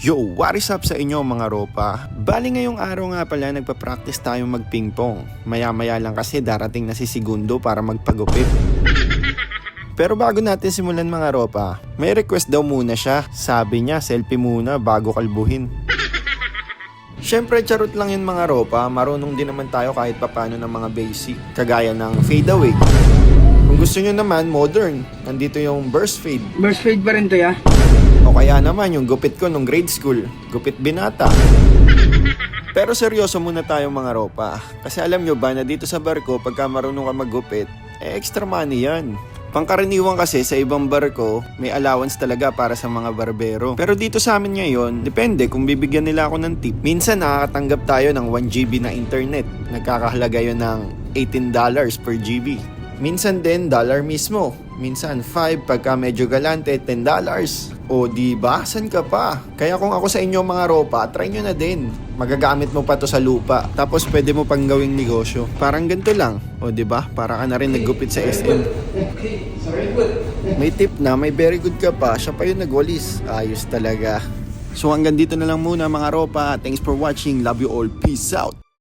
Yo, what is up sa inyo mga ropa? Bali ngayong araw nga pala nagpa-practice tayong mag-pingpong. Maya-maya lang kasi darating na si Segundo para magpagupit. Pero bago natin simulan mga ropa, may request daw muna siya. Sabi niya, selfie muna bago kalbuhin. Syempre charot lang yun mga ropa, marunong din naman tayo kahit papano ng mga basic. Kagaya ng fade away. Kung gusto nyo naman, modern. Nandito yung burst fade. Burst fade pa rin to ya? O kaya naman yung gupit ko nung grade school, gupit binata. Pero seryoso muna tayo mga ropa. Kasi alam nyo ba na dito sa barko pagka marunong ka maggupit, extra money yan. Pangkaraniwan kasi sa ibang barko, may allowance talaga para sa mga barbero. Pero dito sa amin ngayon, depende kung bibigyan nila ako ng tip. Minsan nakakatanggap tayo ng 1 GB na internet. Nagkakahalaga yun ng $18 per GB. Minsan din, dollar mismo. Minsan 5, pagka medyo galante, $10. O diba? San ka pa? Kaya kung ako sa inyo mga ropa, try nyo na din. Magagamit mo pa to sa lupa. Tapos pwede mo pang gawing negosyo. Parang ganito lang. O diba? Para ka na rin naggupit sa SM. May tip na, may very good ka pa. Siya pa yung nagwalis. Ayos talaga. So hanggang dito na lang muna mga ropa. Thanks for watching. Love you all. Peace out.